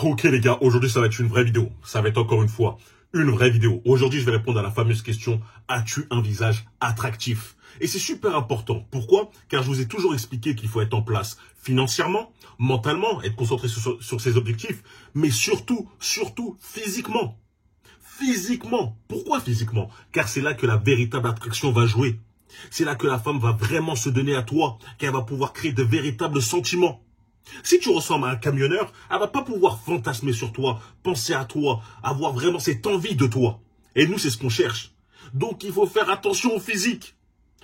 Ok les gars, aujourd'hui ça va être une vraie vidéo. Ça va être encore une fois une vraie vidéo. Aujourd'hui je vais répondre à la fameuse question: as-tu un visage attractif? Et c'est super important. Pourquoi? Car je vous ai toujours expliqué qu'il faut être en place financièrement, mentalement, être concentré sur ses objectifs, mais surtout physiquement. Physiquement. Pourquoi physiquement? Car c'est là que la véritable attraction va jouer. C'est là que la femme va vraiment se donner à toi, qu'elle va pouvoir créer de véritables sentiments. Si tu ressembles à un camionneur, elle va pas pouvoir fantasmer sur toi, penser à toi, avoir vraiment cette envie de toi. Et nous, c'est ce qu'on cherche. Donc, il faut faire attention au physique.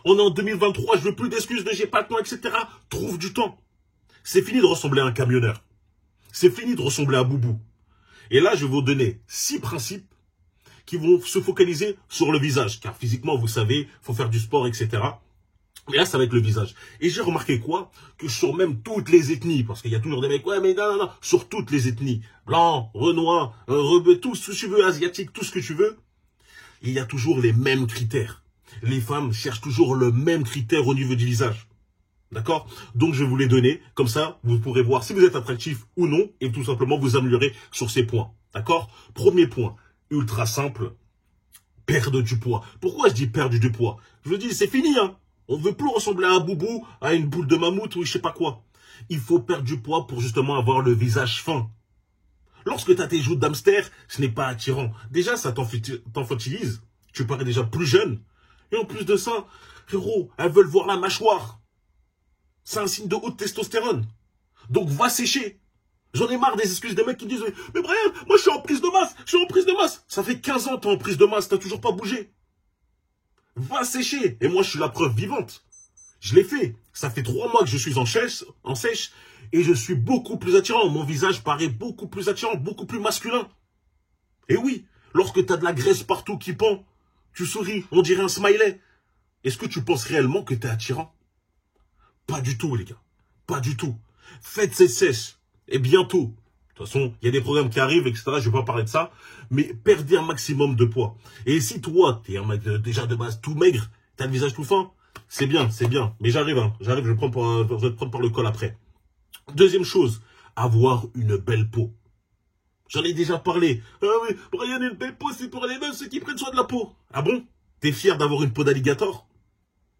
On est en 2023, je veux plus d'excuses de j'ai pas le temps, etc. Trouve du temps. C'est fini de ressembler à un camionneur. C'est fini de ressembler à Boubou. Et là, je vais vous donner 6 principes qui vont se focaliser sur le visage. Car physiquement, vous savez, faut faire du sport, etc. Mais là, ça va être le visage. Et j'ai remarqué quoi? Que sur même toutes les ethnies, parce qu'il y a toujours des mecs, ouais, mais non, sur toutes les ethnies, blanc, renois, rebeu, tout ce que tu veux, asiatique, tout ce que tu veux, il y a toujours les mêmes critères. Les femmes cherchent toujours le même critère au niveau du visage. D'accord? Donc, je vais vous les donner. Comme ça, vous pourrez voir si vous êtes attractif ou non, et tout simplement vous améliorer sur ces points. D'accord? Premier point, ultra simple, perdre du poids. Pourquoi je dis perdre du poids? Je vous dis, c'est fini, hein. On veut plus ressembler à un boubou, à une boule de mammouth ou je sais pas quoi. Il faut perdre du poids pour justement avoir le visage fin. Lorsque tu as tes joues d'hamster, ce n'est pas attirant. Déjà, ça t'enfantilise. Tu parais déjà plus jeune. Et en plus de ça, frérot, elles veulent voir la mâchoire. C'est un signe de haute testostérone. Donc va sécher. J'en ai marre des excuses des mecs qui disent « Mais Brian, moi je suis en prise de masse, je suis en prise de masse !» Ça fait 15 ans que t'es en prise de masse, t'as toujours pas bougé. Va sécher. Et moi, je suis la preuve vivante. Je l'ai fait. Ça fait 3 mois que je suis en sèche. Et je suis beaucoup plus attirant. Mon visage paraît beaucoup plus attirant, beaucoup plus masculin. Et oui, lorsque tu as de la graisse partout qui pend, tu souris, on dirait un smiley. Est-ce que tu penses réellement que tu es attirant? Pas du tout, les gars. Pas du tout. Faites ces sèches. Et bientôt. De toute façon, il y a des programmes qui arrivent, etc. Je ne vais pas parler de ça. Mais perdez un maximum de poids. Et si toi, tu es un mec déjà de base tout maigre, tu as le visage tout fin, c'est bien, c'est bien. Mais j'arrive, hein. J'arrive, je vais te prendre par le col après. Deuxième chose, avoir une belle peau. J'en ai déjà parlé. Ah oui, Brian, une belle peau, c'est pour les meufs, ceux qui prennent soin de la peau. Ah bon? T'es fier d'avoir une peau d'alligator?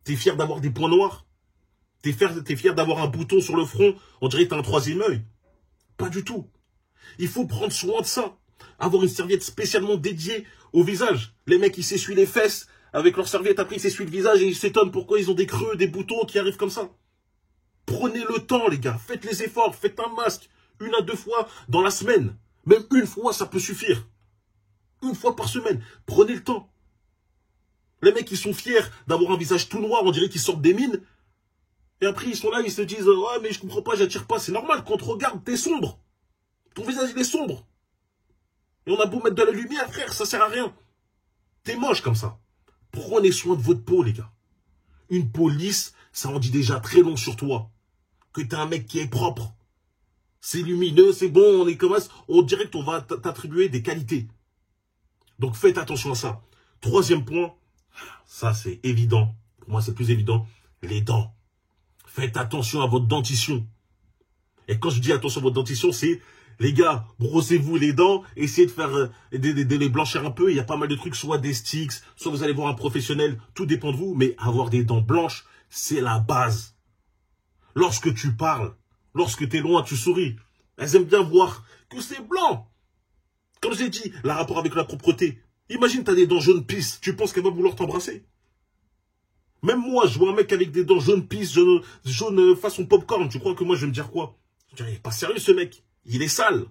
T'es fier d'avoir des points noirs? T'es fier d'avoir un bouton sur le front? On dirait que t'as un 3e œil. Pas du tout. Il faut prendre soin de ça. Avoir une serviette spécialement dédiée au visage. Les mecs, ils s'essuient les fesses avec leur serviette. Après, ils s'essuient le visage et ils s'étonnent pourquoi ils ont des creux, des boutons qui arrivent comme ça. Prenez le temps, les gars. Faites les efforts. Faites un masque 1 à 2 fois dans la semaine. Même 1 fois, ça peut suffire. 1 fois par semaine. Prenez le temps. Les mecs, ils sont fiers d'avoir un visage tout noir. On dirait qu'ils sortent des mines. Et après, ils sont là, ils se disent « Ouais, mais je comprends pas, j'attire pas. » C'est normal, quand on te regarde, t'es sombre. Ton visage, il est sombre. Et on a beau mettre de la lumière, frère, ça sert à rien. T'es moche comme ça. Prenez soin de votre peau, les gars. Une peau lisse, ça en dit déjà très long sur toi. Que t'es un mec qui est propre. C'est lumineux, c'est bon, on est comme ça. On dirait qu'on va t'attribuer des qualités. Donc faites attention à ça. 3e point, ça c'est évident. Pour moi, c'est plus évident. Les dents. Faites attention à votre dentition. Et quand je dis attention à votre dentition, c'est, les gars, brossez-vous les dents, essayez de faire de les blanchir un peu. Il y a pas mal de trucs, soit des sticks, soit vous allez voir un professionnel. Tout dépend de vous, mais avoir des dents blanches, c'est la base. Lorsque tu parles, lorsque tu es loin, tu souris. Elles aiment bien voir que c'est blanc. Comme j'ai dit, le rapport avec la propreté. Imagine, tu as des dents jaune pisse, tu penses qu'elle va vouloir t'embrasser? Même moi, je vois un mec avec des dents jaune pisse, jaune façon popcorn. Tu crois que moi, je vais me dire quoi? Je dirais, il est pas sérieux ce mec. Il est sale.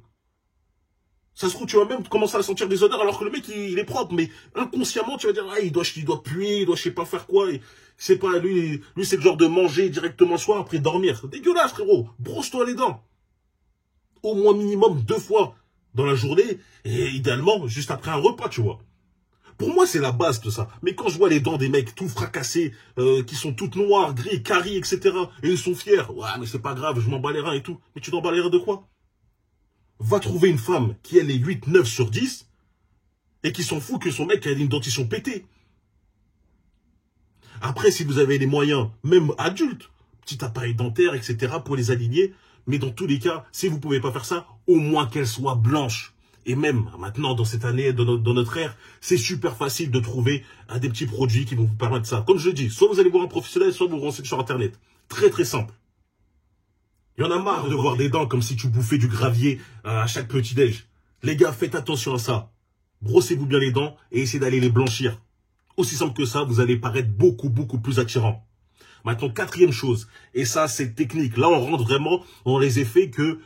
Ça se trouve, tu vas même commencer à sentir des odeurs alors que le mec, il est propre. Mais inconsciemment, tu vas dire, ah, il doit puer, il doit je sais pas faire quoi. C'est pas, lui c'est le genre de manger directement le soir après dormir. Dégueulasse, frérot. Brosse-toi les dents. Au moins minimum 2 fois dans la journée. Et idéalement, juste après un repas, tu vois. Pour moi, c'est la base de ça. Mais quand je vois les dents des mecs tout fracassés, qui sont toutes noires, gris, caries, etc. Et ils sont fiers. Ouais, mais c'est pas grave, je m'en bats les reins et tout. Mais tu t'en bats les reins de quoi? Va trouver une femme qui elle est 8, 9 sur 10 et qui s'en fout que son mec ait une dentition pétée. Après, si vous avez les moyens, même adultes, petit appareil dentaire, etc. pour les aligner, Mais dans tous les cas, si vous ne pouvez pas faire ça, au moins qu'elle soit blanche. Et même maintenant, dans cette année, dans notre ère, c'est super facile de trouver des petits produits qui vont vous permettre ça. Comme je le dis, soit vous allez voir un professionnel, soit vous vous renseignez sur Internet. Très très simple. Il y en a marre de voir des dents comme si tu bouffais du gravier à chaque petit-déj. Les gars, faites attention à ça. Brossez-vous bien les dents et essayez d'aller les blanchir. Aussi simple que ça, vous allez paraître beaucoup plus attirant. Maintenant, quatrième chose, et ça c'est technique, là on rentre vraiment dans les effets que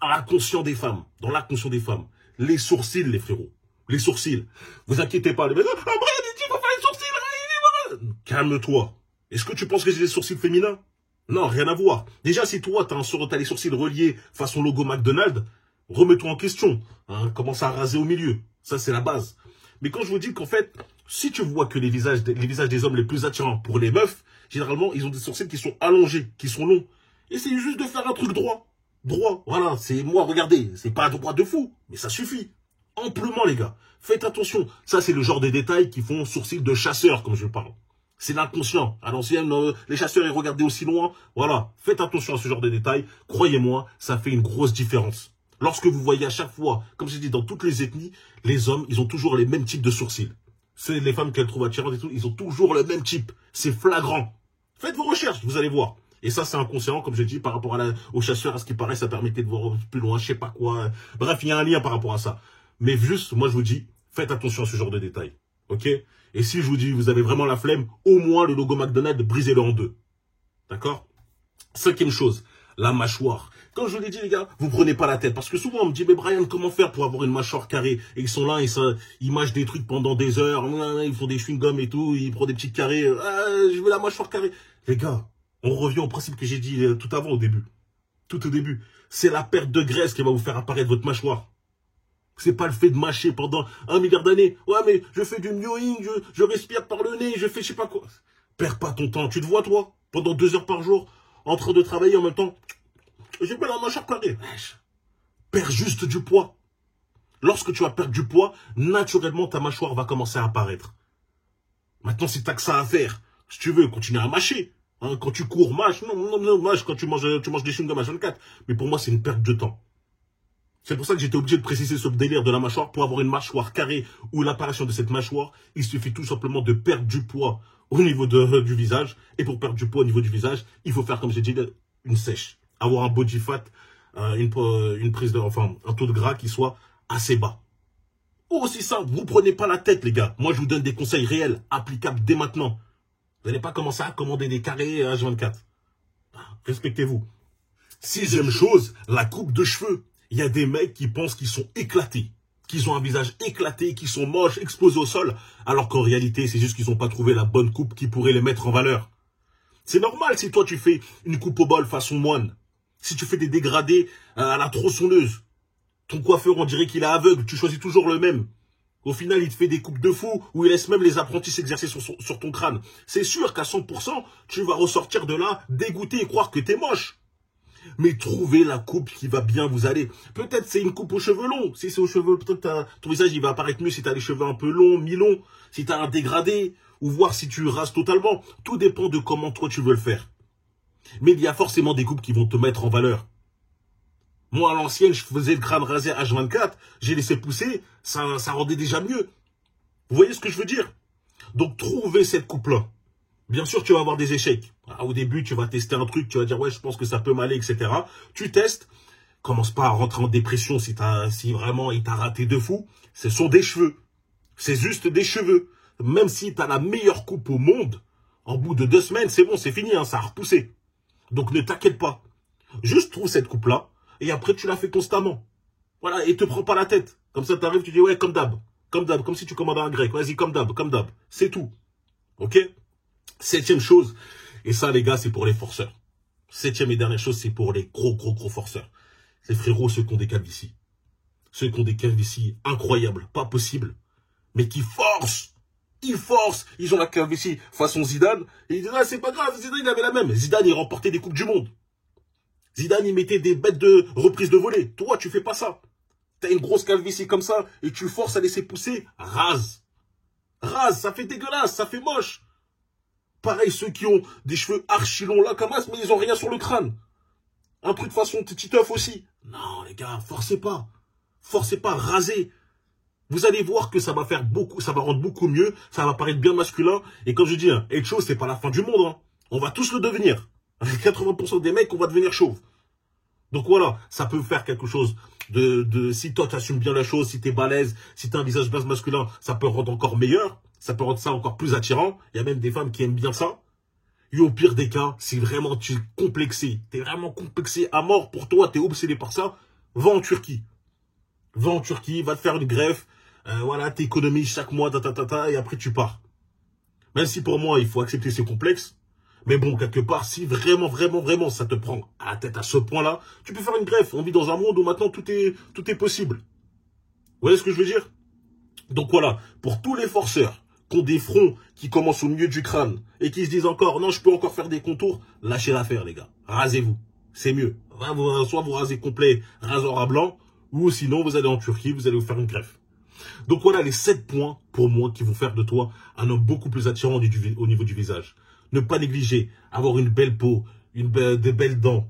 à l'inconscient des femmes, dans l'inconscient des femmes. Les sourcils, les frérots. Les sourcils. Vous inquiétez pas. Les mecs, ah, Brian, il va faire les sourcils. Calme-toi. Est-ce que tu penses que j'ai des sourcils féminins? Non, rien à voir. Déjà, si toi, t'as les sourcils reliés façon logo McDonald's, remets-toi en question. Hein, commence à raser au milieu. Ça, c'est la base. Mais quand je vous dis qu'en fait, si tu vois que les visages des hommes les plus attirants pour les meufs, généralement, ils ont des sourcils qui sont allongés, qui sont longs. Essayez juste de faire un truc droit. Droit, voilà, c'est moi, regardez, c'est pas droit de fou, mais ça suffit. Amplement, les gars. Faites attention. Ça, c'est le genre de détails qui font sourcils de chasseurs, comme je parle. C'est l'inconscient. À l'ancienne, les chasseurs, ils regardaient aussi loin. Voilà. Faites attention à ce genre de détails. Croyez-moi, ça fait une grosse différence. Lorsque vous voyez à chaque fois, comme j'ai dit, dans toutes les ethnies, les hommes, ils ont toujours les mêmes types de sourcils. C'est les femmes qu'elles trouvent attirantes et tout, ils ont toujours le même type. C'est flagrant. Faites vos recherches, vous allez voir. Et ça, c'est inconscient, comme je dis, par rapport aux chasseurs, à ce qui paraît, ça permettait de voir plus loin, je sais pas quoi. Bref, il y a un lien par rapport à ça. Mais juste, moi, je vous dis, faites attention à ce genre de détails. Ok? Et si je vous dis, vous avez vraiment la flemme, au moins le logo McDonald's, brisez-le en deux. D'accord? Cinquième chose, la mâchoire. Comme je vous l'ai dit, les gars, vous prenez pas la tête. Parce que souvent, on me dit, mais Brian, comment faire pour avoir une mâchoire carrée? Et ils sont là, ils mâchent des trucs pendant des heures, ils font des chewing-gums et tout, ils prennent des petits carrés. Je veux la mâchoire carrée. Les gars, on revient au principe que j'ai dit tout avant, au début. Tout au début. C'est la perte de graisse qui va vous faire apparaître votre mâchoire. C'est pas le fait de mâcher pendant 1 milliard d'années. Ouais, mais je fais du mewing, je respire par le nez, je fais je sais pas quoi. Perds pas ton temps. Tu te vois, toi, pendant 2 heures par jour, en train de travailler en même temps. J'ai pas la mâchoire carrée. Perds juste du poids. Lorsque tu vas perdre du poids, naturellement, ta mâchoire va commencer à apparaître. Maintenant, si t'as que ça à faire, si tu veux, continue à mâcher. Hein, quand tu cours, mâche. Non, mâche quand tu manges des chewing-gums à 24. Mais pour moi, c'est une perte de temps. C'est pour ça que j'étais obligé de préciser ce délire de la mâchoire. Pour avoir une mâchoire carrée ou l'apparition de cette mâchoire, il suffit tout simplement de perdre du poids au niveau du visage. Et pour perdre du poids au niveau du visage, il faut faire, comme j'ai dit, une sèche. Avoir un body fat, une prise un taux de gras qui soit assez bas. Aussi simple, vous prenez pas la tête, les gars. Moi, je vous donne des conseils réels, applicables dès maintenant. Vous n'allez pas commencer à commander des carrés H24. Respectez-vous. Sixième chose, la coupe de cheveux. Il y a des mecs qui pensent qu'ils sont éclatés, qu'ils ont un visage éclaté, qu'ils sont moches, exposés au sol, alors qu'en réalité, c'est juste qu'ils n'ont pas trouvé la bonne coupe qui pourrait les mettre en valeur. C'est normal si toi, tu fais une coupe au bol façon moine. Si tu fais des dégradés à la tronçonneuse. Ton coiffeur, on dirait qu'il est aveugle, tu choisis toujours le même. Au final, il te fait des coupes de fou, où il laisse même les apprentis s'exercer sur ton crâne. C'est sûr qu'à 100%, tu vas ressortir de là dégoûté et croire que t'es moche. Mais trouvez la coupe qui va bien vous aller. Peut-être c'est une coupe aux cheveux longs. Si c'est aux cheveux, peut-être ton visage il va apparaître mieux si tu as les cheveux un peu longs, mi-longs. Si tu as un dégradé, ou voir si tu rases totalement. Tout dépend de comment toi tu veux le faire. Mais il y a forcément des coupes qui vont te mettre en valeur. Moi, à l'ancienne, je faisais le crâne rasé H24. J'ai laissé pousser. Ça rendait déjà mieux. Vous voyez ce que je veux dire? Donc, trouvez cette coupe-là. Bien sûr, tu vas avoir des échecs. Au début, tu vas tester un truc, tu vas dire, ouais, je pense que ça peut m'aller, etc. Tu testes. Commence pas à rentrer en dépression si vraiment il t'a raté de fou. Ce sont des cheveux. C'est juste des cheveux. Même si tu as la meilleure coupe au monde, en bout de 2 semaines, c'est bon, c'est fini, hein, ça a repoussé. Donc ne t'inquiète pas. Juste trouve cette coupe-là, et après tu la fais constamment. Voilà, et te prends pas la tête. Comme ça, tu arrives, tu dis, ouais, comme d'hab, comme si tu commandes un grec. Vas-y, comme d'hab. C'est tout. Ok? 7e chose, et ça, les gars, c'est pour les forceurs. 7e et dernière chose, c'est pour les gros forceurs. Les frérots, ceux qui ont des calvities. Ceux qui ont des calvities incroyables, pas possible, mais qui forcent. Ils forcent. Ils ont la calvitie façon Zidane. Et ils disent, ah, c'est pas grave, Zidane, il avait la même. Zidane, il remportait des Coupes du Monde. Zidane, il mettait des bêtes de reprise de volée. Toi, tu fais pas ça. T'as une grosse calvitie comme ça, et tu forces à laisser pousser. Rase. Rase, ça fait dégueulasse, ça fait moche. Pareil, ceux qui ont des cheveux archi longs là, comme ça, mais ils ont rien sur le crâne. Un truc façon Titeuf aussi. Non, les gars, forcez pas. Forcez pas, rasez. Vous allez voir que ça va faire beaucoup, ça va rendre beaucoup mieux, ça va paraître bien masculin. Et comme je dis, hein, être chauve, c'est pas la fin du monde. Hein. On va tous le devenir. Avec 80% des mecs, on va devenir chauve. Donc voilà, ça peut faire quelque chose si toi tu assumes bien la chose, si t'es balèze, si t'as un visage base masculin, ça peut rendre encore meilleur, ça peut rendre ça encore plus attirant. Il y a même des femmes qui aiment bien ça. Et au pire des cas, si vraiment tu es complexé, t'es vraiment complexé à mort pour toi, t'es obsédé par ça, va en Turquie. Va en Turquie, va te faire une greffe, voilà, t'économises chaque mois, et après tu pars. Même si pour moi, il faut accepter ces complexes, mais bon, quelque part, si vraiment, ça te prend à la tête à ce point-là, tu peux faire une greffe. On vit dans un monde où maintenant tout est possible. Vous voyez ce que je veux dire? Donc voilà, pour tous les forceurs qui ont des fronts qui commencent au milieu du crâne et qui se disent encore, non, je peux encore faire des contours, lâchez l'affaire, les gars. Rasez-vous. C'est mieux. Soit vous rasez complet, rasoir à blanc, ou sinon vous allez en Turquie, vous allez vous faire une greffe. Donc voilà les 7 points pour moi qui vont faire de toi un homme beaucoup plus attirant au niveau du visage. Ne pas négliger, avoir une belle peau, des belles dents,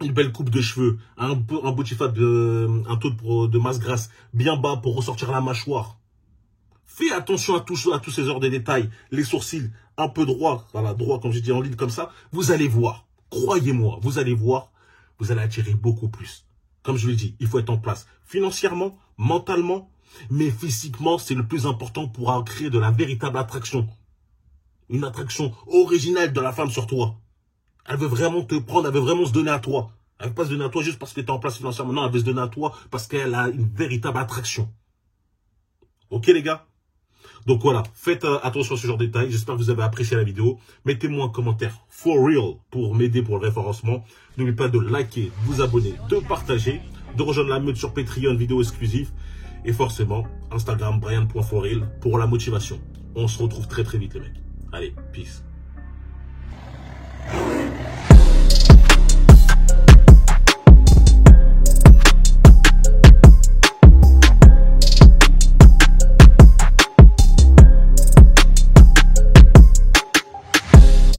une belle coupe de cheveux, un body fat, un taux de masse grasse bien bas pour ressortir la mâchoire. Fais attention à tous ces ordres de détails, les sourcils un peu droits, voilà, droit comme j'ai dit en ligne comme ça, vous allez voir, croyez-moi, vous allez voir, vous allez attirer beaucoup plus. Comme je l'ai dit, il faut être en place financièrement, mentalement, mais physiquement, c'est le plus important pour créer de la véritable attraction. Une attraction originale de la femme sur toi. Elle veut vraiment te prendre, elle veut vraiment se donner à toi. Elle ne veut pas se donner à toi juste parce que tu es en place financièrement. Non, elle veut se donner à toi parce qu'elle a une véritable attraction. Ok les gars? Donc voilà, faites attention à ce genre de détails. J'espère que vous avez apprécié la vidéo. Mettez-moi un commentaire for real pour m'aider pour le référencement. N'oubliez pas de liker, de vous abonner, de partager, de rejoindre la meute sur Patreon, vidéo exclusive. Et forcément, Instagram, brian.forreal pour la motivation. On se retrouve très vite les mecs. Allez, peace.